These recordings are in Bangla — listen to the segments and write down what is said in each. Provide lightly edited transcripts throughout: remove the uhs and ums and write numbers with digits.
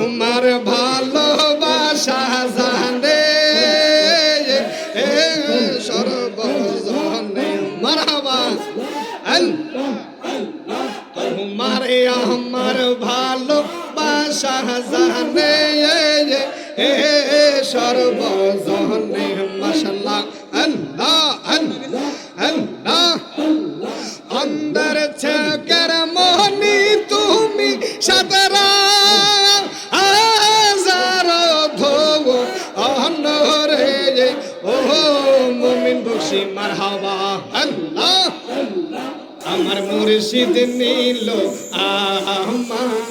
তোমার ভালোবাসা জানে সর্বজনে মারহাবা তোমারে আমার ভালোবাসা জানে সর্বজনে মাশাআল্লাহ আল্লাহ আল্লাহ অন্দর ছাকের মোহনি তুমি সাতরা হাজার ধোব অনরে ও মুমিন বসি মারহাবা আল্লাহ আমার মুর্শিদ নীল আমার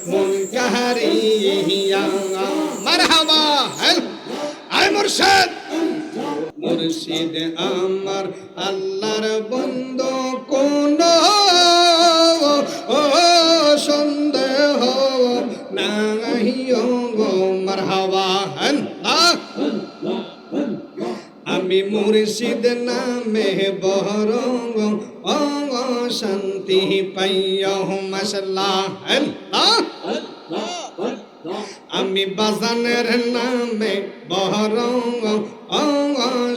মন কাহারিয়া মারহাবা আয় মুর্শিদ মুর্শিদ আমার আল্লাহর বন্ধু কোন ও সন্দেহ নাই গো মারহাবা আমি মুর্শিদ নামে বহরঙ্গ শান্তি পাইয়া মাশাআল্লাহ আমি বাজানের নামে বহরঙ্গ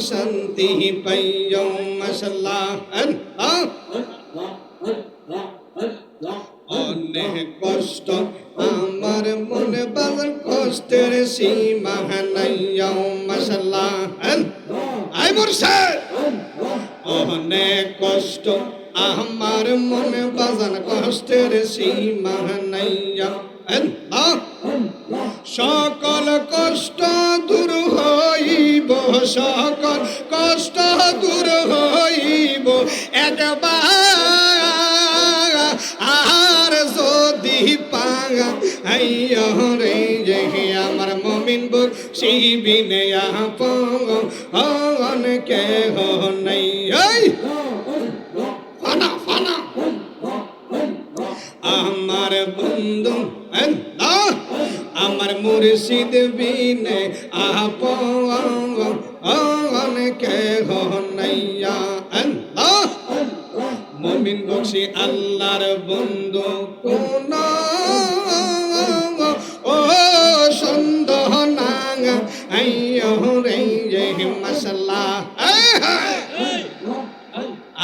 শান্তি পাইয়া মাশাআল্লাহ অনেক কষ্ট আমার মনে বাজার কষ্টের সীমা নাই মাশাআল্লাহ আয় মুর্শিদ অনেক কষ্ট আমার মনে বাজার কষ্টের সীমা নাই সকল কষ্ট দূর হইব সকল কষ্ট দূর হইব একবার আর যদি পাগা রে যে আমার মমিন বুক শিবিনে আপন কে নাই ফানা ফানা আমার বন্ধু আমার মুর্শিদ বিনে আপন কে নাইয়া মুমিন বক্সি আল্লাহর বন্ধু কোন ও সন্দেহ নাঙ্গা আইয়ো রে মাশাআল্লাহ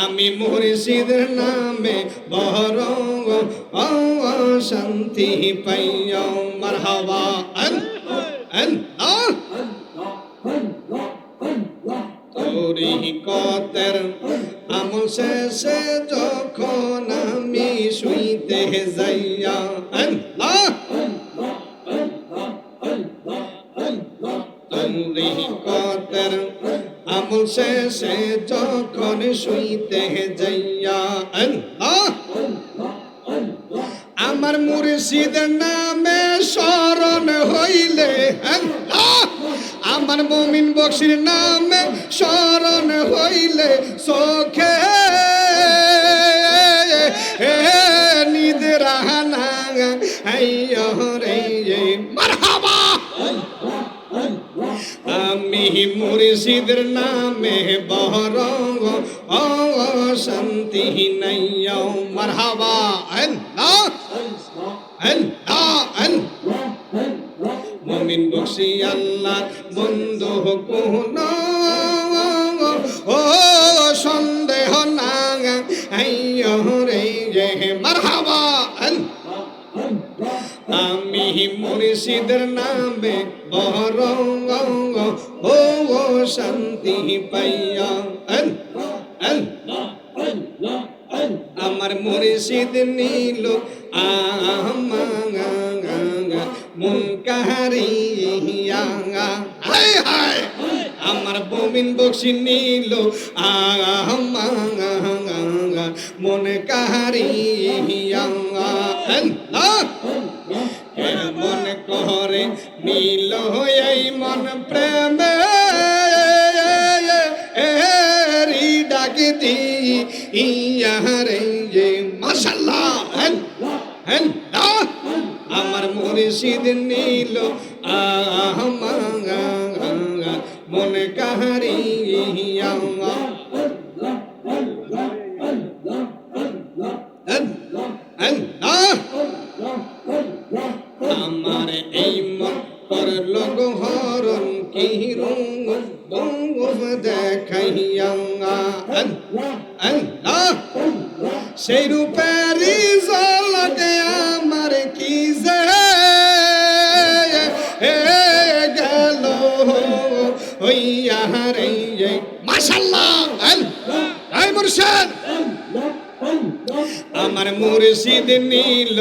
আমি মুর্শিদের নামে বহরঙ্গ শান্তি পাইয়া মারহাবা তরিকতের আমল শেষে যখন আমি শুইতে যাইয়া তরিকতের আমল শেষে যখন শুইতে যাইয়া আমার মুর্শিদের নামে স্মরণ হইলে আমার মুমিন বক্সির নামে স্মরণ হইলে চোখে নিদ্রা না রে মারহাবা আমি মুর্শিদের নামে বহরঙ্গ শান্তি নাই মারহাবা মুমিন বক্সি আল্লাহ বন্ধু কোন ও সন্দেহ না রে যে মারহাবা আমি মুর্শিদের নামে বহরঙ্গ ও শান্তি পাইয়া আমার মুর্শিদ নীল মন কাহারিয়া আমার মুমিন বক্সি নীল মন কাহারিয়া মন করে নীল এই মন প্রেমে ডাকি দি ইয়ারে মাশাআল্লাহ আমার মুর্শিদ নীল মন কাহারিয়া আল্লাহ সেই রূপেরই ঝলকে আমার কি যে গেল হইয়া রে মাশাআল্লাহ আল্লাহ মুর্শিদ আমার মুর্শিদ নীল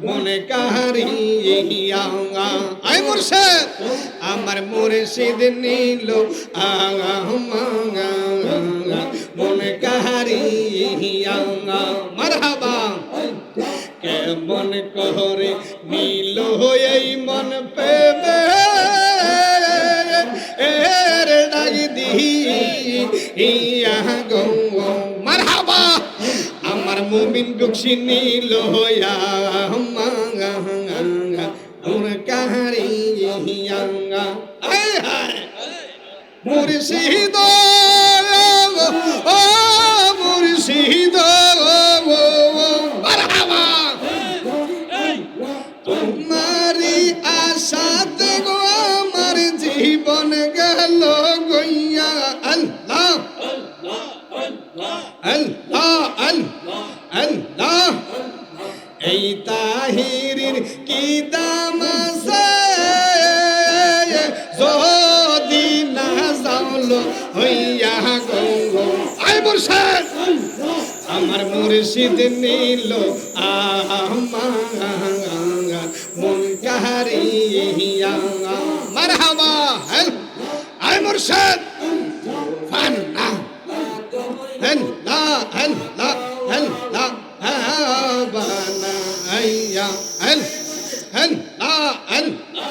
মনে কাহারিয়া আয় মুর্শিদ আমার মুর্শিদ নীল মনে কাহারিয়া মারহাবা কেমন করে নীল এই মন পেবে এর ডাক দিয়া গো মারহাবা আমার মুমিন বকশি নীল হইয়া মন কাহারিয়া আয় হায় মুর্শিদ ও মুর্শিদ মারহাবা তোমারি আশাতে গো আমার জীবন গেল গইয়া আল্লাহ আল্লাহ আল্লাহ এই তাহিরির কি দাম আছে যদি না যাওলো হইয়া গো আয় মুর্শিদ আমার মুর্শিদ নীল মন কাহারিয়া মারহাবা আয় মুর্শিদ ফান্না হেল্লা হেল্লা হেল্লা বানা আইয়া হেল্লা হেল্লা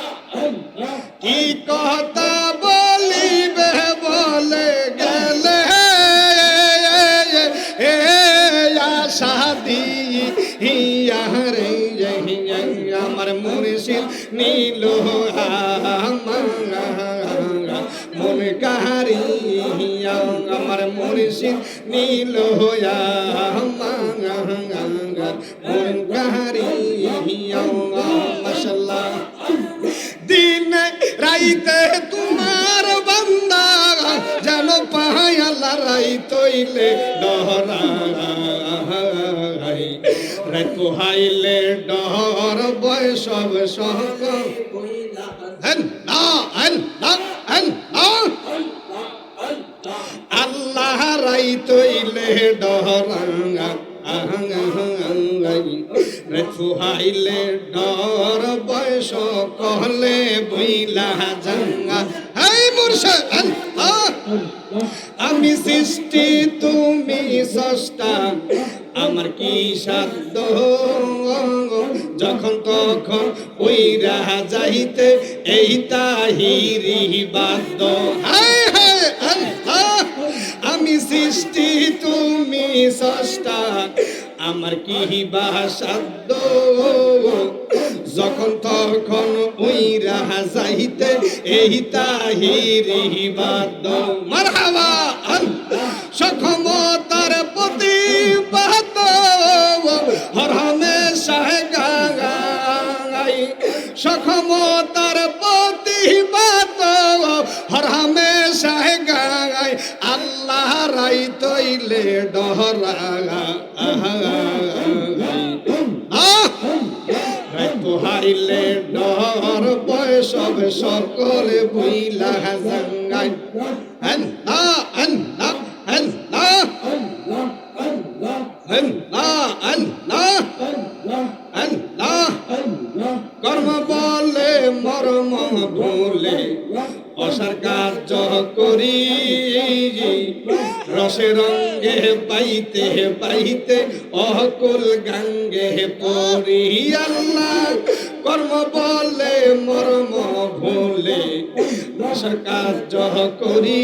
কি কথা বলিবে বলে গেলে শাদি রে আমার মুর্শিদ নীল মন কাহারিয়া আমার মুর্শিদ নীল মন কাহারিয়া মাশাআল্লাহ দিন রাইতে তোমার বান্দা যেন পায় আল্লাহ রাইতইলে ডহরাই রাত হাইলে ডহর বয়স সব আল্লাহ রাইতইলে ডহরাঙ্গা হাইলে ডর বয়স কহলে বইলা জাঙ্গা হাই মুর্শিদ আমি সৃষ্টি তুমি স্রষ্টা আমার কি সাধ্য যখন তখন ওইরা যাইতে এই তাহিরি বাদ্য হায় হায় আল্লাহ আমি সৃষ্টি তুমি স্রষ্টা আমার কি বা সাধ্য যখন তখন ওইরা যাইতে এই তাহিরি বাদ্য মারহাবা সক্ষমতার প্রতিবাদ হর হামেশা গাই সক্ষমতার প্রতিবাদ হর হামেশা গাই আল্লাহ রাইতইলে ডহরা হাইলে ডর বয়স সকলে বইলা জাঙ্গাই আল্লাহ আল্লাহ আল্লাহ আল্লাহ আল্লাহ আল্লাহ কর্ম বলে মর্ম বলে অসার কার্য করি রসে রঙ্গে পাইতে পাইতে অকুল গাঙ্গে পড়ি আল্লাহ কর্ম বলে মর্ম ভুলে রসের কার্য করি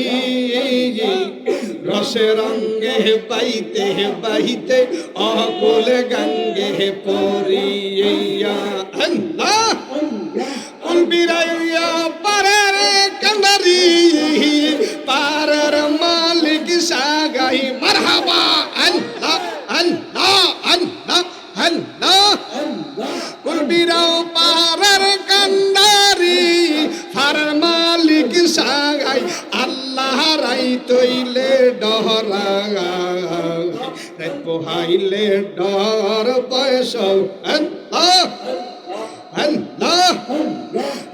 রসে রঙ্গে পাইতে পাইতে অকুল গাঙ্গে পড়ি আল্লাহ বিরাইয়া পারের কান্ডারি পারের মালিক সাগাই মারহাবা আল্লাহ আল্লাহ আল্লাহ আল্লাহ কুলবিরাও পারের কান্ডারি পারের মালিক সাগাই আল্লাহ ডরা রাত পোহাইলে ডর বয়স আল্লাহ আল্লাহ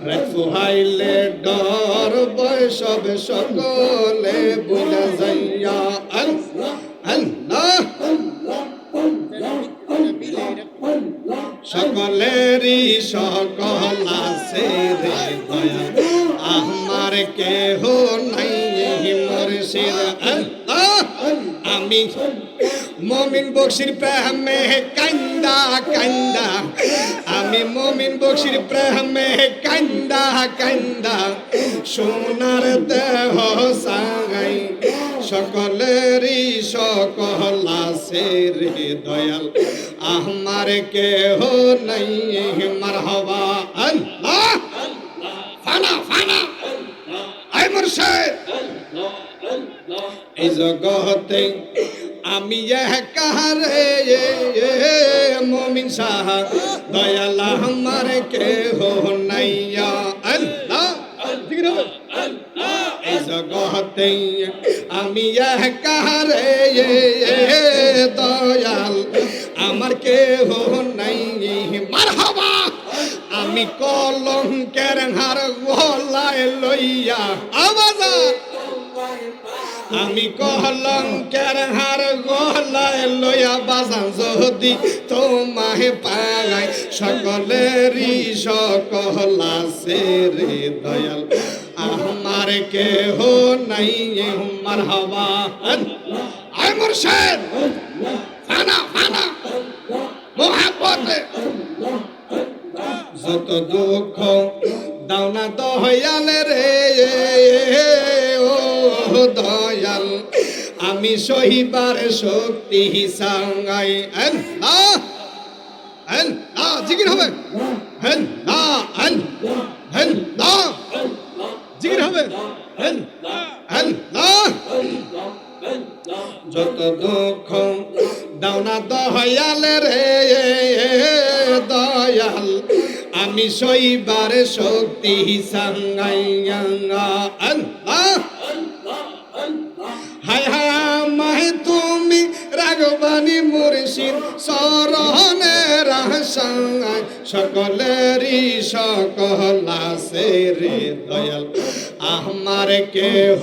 রাত পোহাইলে ডর বয়স সকলে বলে যাইয়া আল্লাহ আল্লাহ সকলেরই সকল আছে রে দয়া আমার কেহ নাই মুর্শিদ আল্লাহ আমি মমিন বক্সির প্রেমে কান্দা কান্দা আমি মমিন বক্সির প্রেমে কান্দা কান্দা সোনার দেহ সাগাই সকলেরই সকল আছে রে দয়াল আমার কেহ নাই মারহাবা আল্লাহ ফানা ফানা আই মুর্শিদ এই জগতে আমি কাহারে মমিন শাহ দয়াল আমার কেহ নাইয়া আল্লাহ এই জগতে আমি কাহারে দয়াল আমার কেহ নাই মারহাবা আমি কলঙ্কের হার গলায় লইয়া আওয়াজ আমি কলঙ্কের হার গলায় লইয়া বাজান যদি তোমায় পাই সকলেরই সকল আছে রে দয়াল আমার কেহ নাই মারহাবা আয় মুর্শিদ ফানা ফানা মোহাব্বতে যত দুঃখ দাও না দয়াল রে ও দয়াল আমি সহিবার শক্তি সাঙ্গাই আল্লাহ আল্লাহ জিকির হবে আল্লাহ আল্লাহ জিকির হবে আল্লাহ যত দুঃখ দাও না দয়াল রে দয়াল আমি সইবার শক্তি সাঙ্গাইয়া আল্লাহ হায় হায় আমায় তুমি রাগবানি মুর্শিদ শরণে রাহসাঙ্গাই সকলেরই সকল আছে রে দয়াল আমার কেহ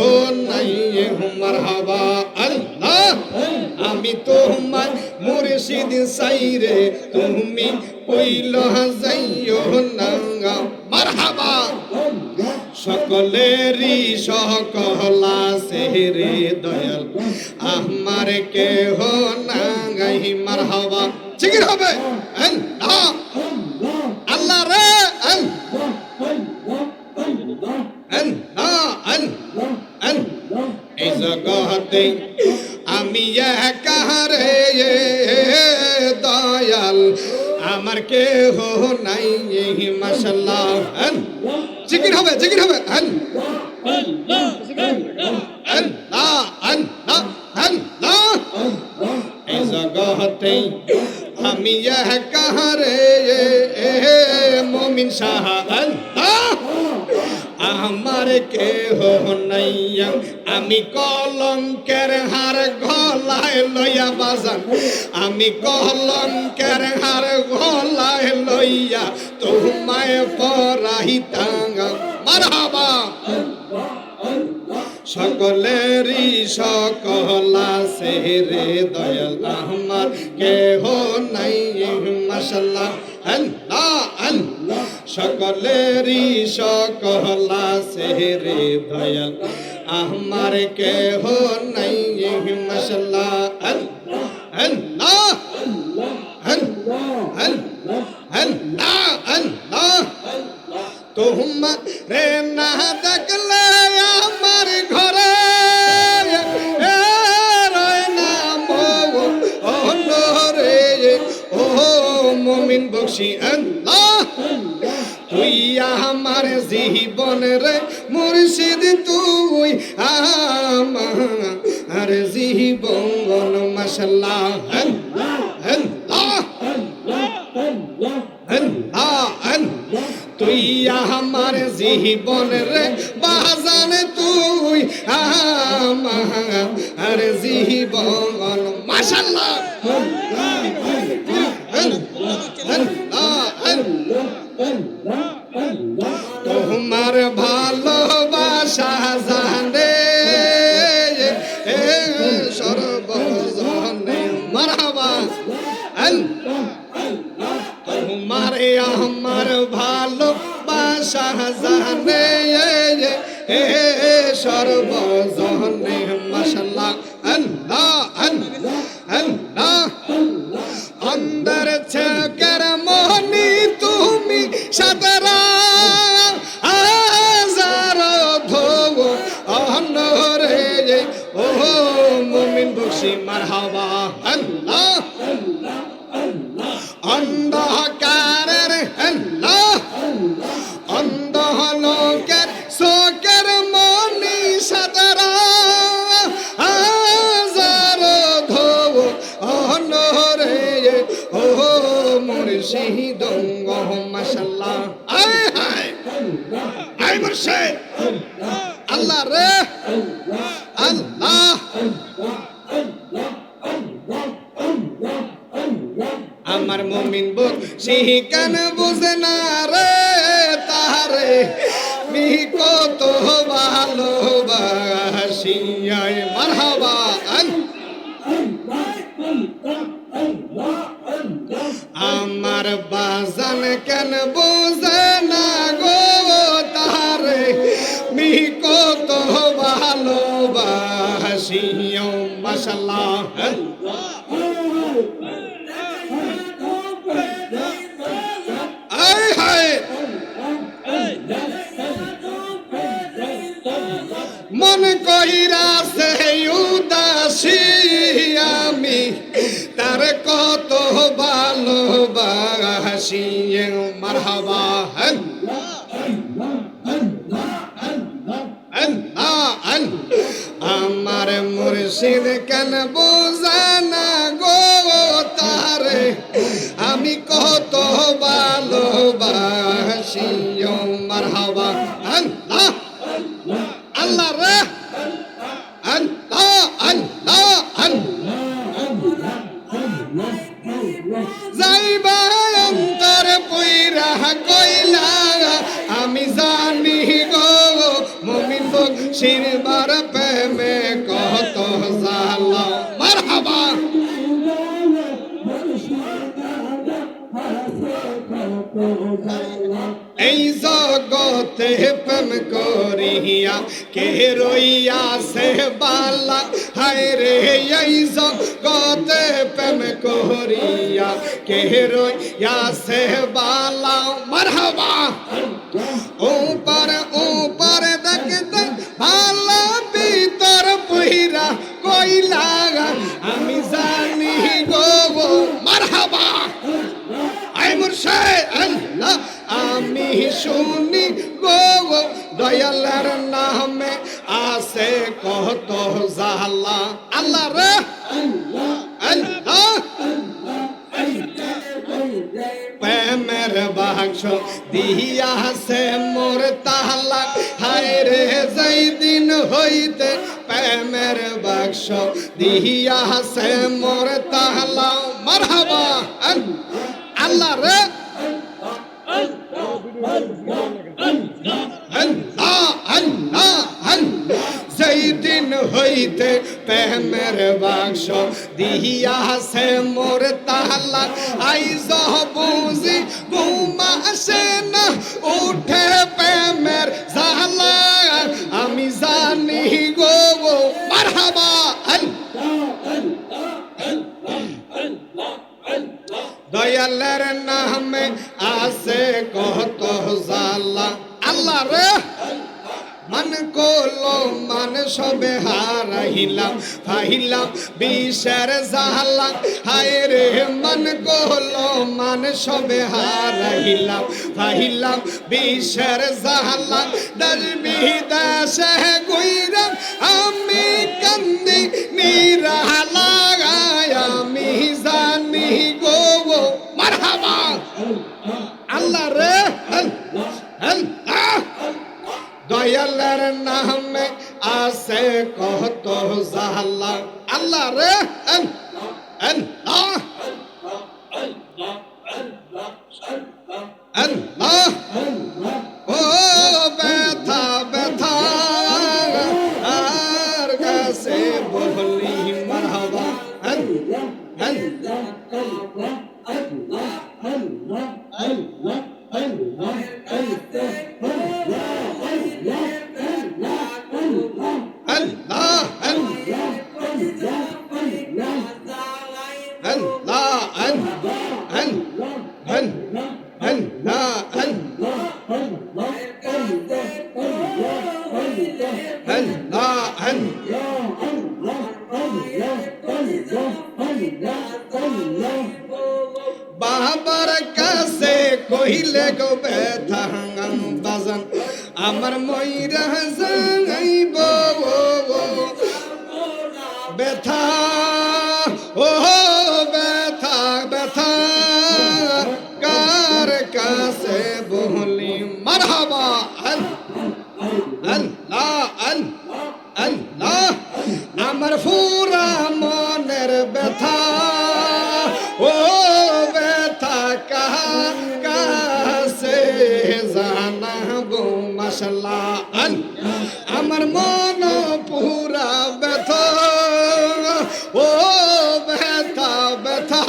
নাই মারহাবা আল্লাহ আমি তোমার মুর্শিদ সাইরে তুমি কইল যাইও না মারহাবা সকলেরই সকল আছে রে দয়াল আমার কেহ নাই মারহাবা জিকির হবে আল্লাহ আল্লাহ রে এই জগতে আমি কাহারে দয়াল আমার কেহ নাই মাশাআল্লাহ জিকির হবে আল্লাহ আল্লাহ আল্লাহ এই জগতে আমি কাহারে মুমিন শাহ আল্লাহ আমার কেহ নাই আমি কলঙ্কের হার গলায় লইয়া বাজান আমি কলঙ্কের হার গলায় লইয়া তোমায় পরাইতাম মারহাবা সকলেরই সকল আছে রে দয়াল আমার কেহ নাই মাশাআল্লাহ আল্লাহ আল্লাহ সকলেরই সকল আছে রে দয়াল আমার কেহ নাই মাশাআল্লাহ আল্লাহ আল্লাহ আল্লাহ আল্লাহ আল্লাহ তোমারে না দেখলে আমার ঘরে মুমিন বখশি আল্লাহ তুই আমার জীবন রে মুর্শিদ তুই আমার জীবন মাশাআল্লাহ আল্লাহ তুই আমার জীবন রে বাজান তুই আমার জীবন মাশাআল্লাহ তোমার ভালোবাসা জানে সর্বজনে মারহাবা তোমার আমার ভালোবাসা জানে সর্বজনে মাশাআল্লাহ আল্লাহ আল্লাহ অন্দর চকের মনি তুমি সাদরা হাজার ধোব অনরে ও মুমিন বসি মারহাবা আল্লাহ অন্ধকারের আল্লাহ অন্ধলোকের চকের মনি সাদরা হাজার ধোব অনরে ও মুর্শিদ মাশাআল্লাহ আয় হায় আয় মুর্শিদ আল্লাহ রে আল্লাহ আমার মুমিন বসি কেন বুঝে না রে তারে মি কত ভালোবাসি মারহাবা আমার বাজান কেন বোঝে না গো তারে মি কত ভালোবাসি মাশাআল্লাহ আয় হায় মন কইরা সে উদাসী আমি তার কত ভালোবাসি মারহাবা আমার মুর্শিদ কেন বোঝে না গো তারে আমি কত ভালোবাসি মারহাবা আল্লাহ আল্লাহ রে আল্লাহ আল্লাহ যাইবা অন্তর পইরা কইলা আমি জানি গো মুমিন বকশির বার প্রেমে কত জালা মারহাবা এই জগতে প্রেম করিয়া কে রইয়াছে বালা হায় রে এই জগতে প্রেম করিয়া কে রইয়াছে বালা মারহাবা উপর উপর দেখতে ভালো ভিতর পুইরা কইলা আমি জানি গো মারহাবা আয় মুর্শিদ আল্লাহ আমি শুনি গো দয়ালের নামে আছে কত জালা আল্লাহ রে আল্লাহ প্রেমের বাক্স দিয়াছে মোর তালা হায় রে যেই দিন হইতে প্রেমের বাক্স দিয়াছে মোর তালা মারহাবা আল্লাহ রে যেই দিন হইতে প্রেমের বাক্স দিয়াছে মোর তালা আইজ বুঝি ঘুমা আসে না উঠে প্রেমের জালা আমি জানি গো মারহাবা দয়ালের নামে আছে কত জালা আল্লাহ রে मन कोलो मन सबे हाराइलाम फाइलाम बिशर जाला हाय रे मन कोलो मन सबे हाराइलाम फाइलाम बिशर जाला दजबी दाशे गुइराम आमी कंदी निराला आमी जानी गो मरहबा अल्लाह रे अल्लाह दयालर नाम में आसे कहो तो जाला আল্লাহ রে আল্লাহ আল্লাহ ও ব্যথা ব্যথা আর কাছে বলি মারহাবা বাবার কাছে কহিলে গো ব্যথা বাজান আমার ময়রা যাইব ব্যথা ও ব্যথা ব্যথা কার কাছে বলি মারহাবা আল্লাহ আল্লাহ আমার ফুরা মনের ব্যথা ও ব্যথা কাছে জানাবো মাশাআল্লাহ আমার মন পুরা ব্যথা ও ব্যথা ব্যথা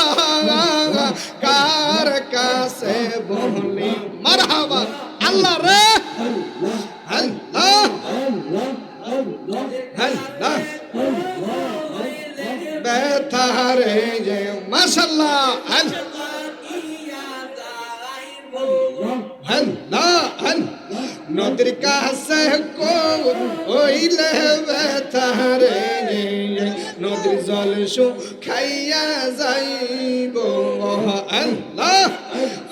কার কাছে বলি মারহাবা আল্লাহ রে আল্লাহ আল্লাহ ব্যথা রে যে মাশাআল্লাহ নদীর কাছে কইলে ব্যথা রে নদীর জল শুকাইয়া যাইব আল্লাহ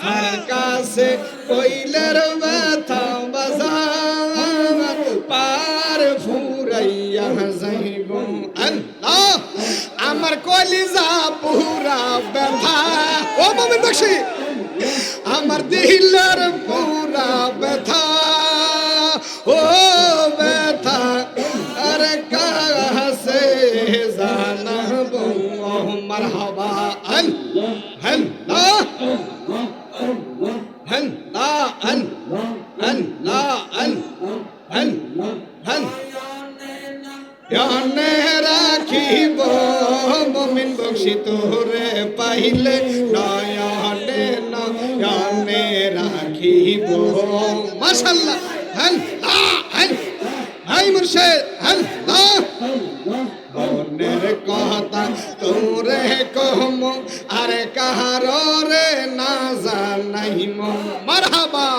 আর কাছে কইলে ব্যথা বাজার পার ফুরাইয়া যাইব আল্লাহ আমার কলিজা পুরা ব্যথা ও মুমিন বকশি আমার দিলের পুরা ব্যথা ও ব্যথা আরে কাছে জানাবো মারহাবা আল্লাহ ধ্যানে রাখিব মুমিন বকশি তোরে পাইলে নয়নে নয়নে রাখিব মাশাআল্লাহ হাই মুর্শিদ মনের কথা তোরে কহম আরে কাহার রে না জানাইম মারহাবা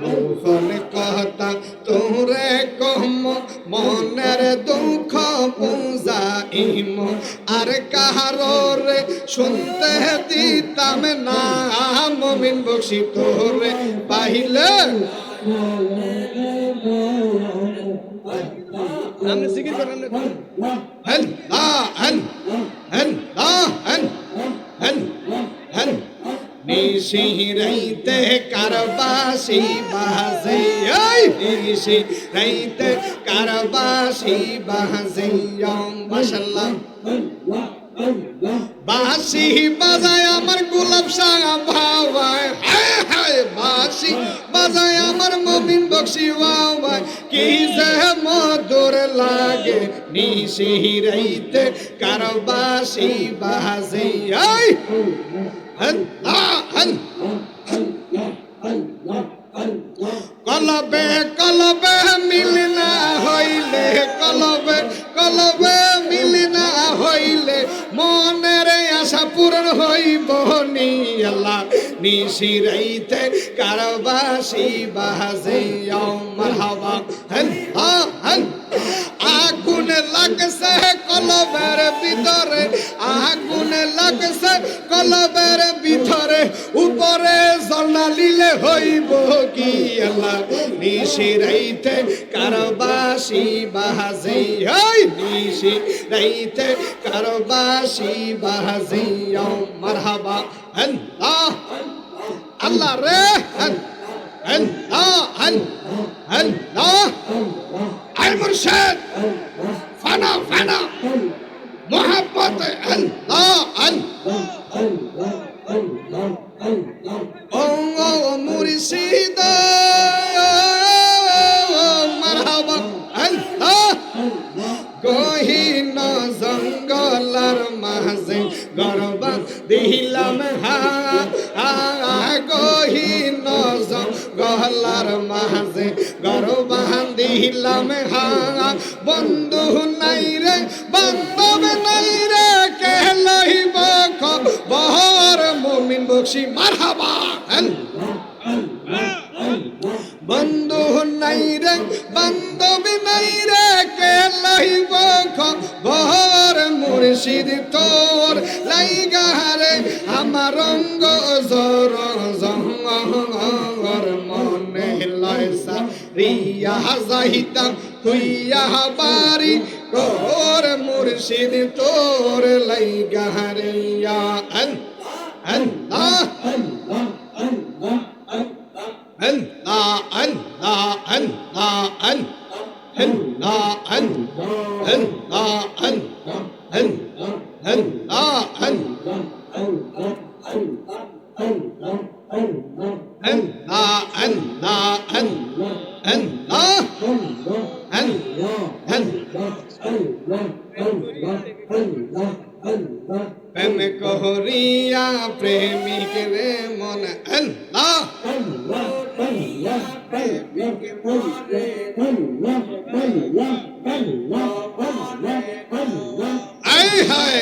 মোহন কথা তোরে কহম মনের দুঃখ বুঝাইম আর কাহার রে শুনতে দিতাম না মুমিন বকশি তোরে পাইলে আপনি জিকির করেন নিশিরাইতে কারবাসি বাজে নিশিরাইতে কারবাসি বাজে মাশাআল্লাহ বাঁশি বাজায় আমার গোলাপ শাহ ভাওয়ায় বাঁশি বাজায় আমার মুমিন বকশি ভাওয়ায় কি যে মধুর লাগে নিশিরাইতে কারবাসি বাজে কলবে কলবে মিল না হইলে কলবে কলবে মিল না হইলে মনের আশা পূরণ হইব নি আল্লাহ নিশিরাইতে কারবাসি বাজে মারহাবা আগুন লাগছে কলবের ভিতরে আগুন লাগছে কলবের ভিতরে উপরে জলালিলে হইব কি আল্লাহ নিশিরাইতে কারবাসি বাজে নিশিরাইতে কারবাসি বাজে মারহাবা আল্লাহ রে আল্লাহ সাথে আল্লাহ ও মুর্শিদ মারহাবা আল্লাহ গহীন জঙ্গলার মাঝে গর্ব দিলাম গহীন জঙ্গলার মাঝে গর্ব দিলাম বন্ধু নাই রে বান্ধব নাই রে কে লইব খবর মুমিন বকশি মারহাবা বন্ধু নাই রে বান্ধব নাই রে কে লইব খবর মুর্শিদ তোর লাইগা রে আমার রঙ্গ জোর জঙ্গর মনে লয়সা রিয়া যাইতাম তুইয়া বাড়ি তোর মুর্শিদ তোর লাইগা রে ইয়া আল্লাহ Allah, Allah, Allah, Allah, প্রেম করিয়া প্রেমিক রে মন আল্লাহ আয় হায়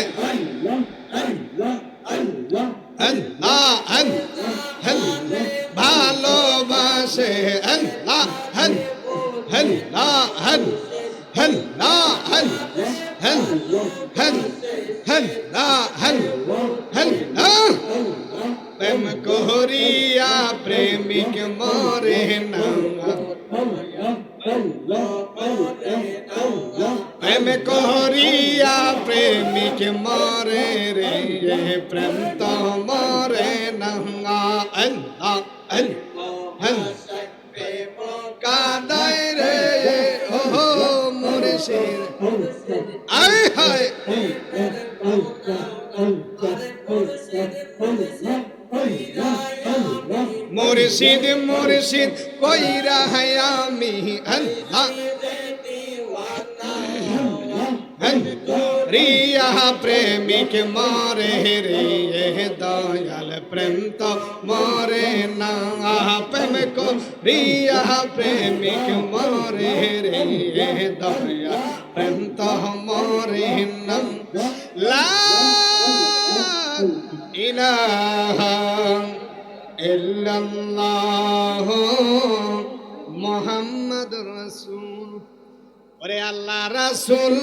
ভালোবাসে আল্লাহ প্রেম করিয়া প্রেমিক মরে না প্রেম করিয়া প্রেমিক মরে রে প্রেম তো মরে না আল্লাহ কাদায় রে ও মুর্শিদ আয় হায় মুর্শিদ মুর্শিদ কইরা হায় আমি আল্লাহ রিয়া প্রেমিক মরে রে দয়াল প্রেম তো মরে না প্রেম কো রিয়া প্রেমিক মরে রে দয়াল প্রেম তো মরে না লা ইলাহা ইল্লাল্লাহ মুহাম্মাদুর রাসূল ওরে আল্লাহ রাসূল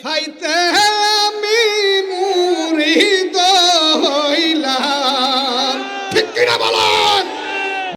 হাইতে আমি মুরিদ হইলাম ঠিক কিনা বলো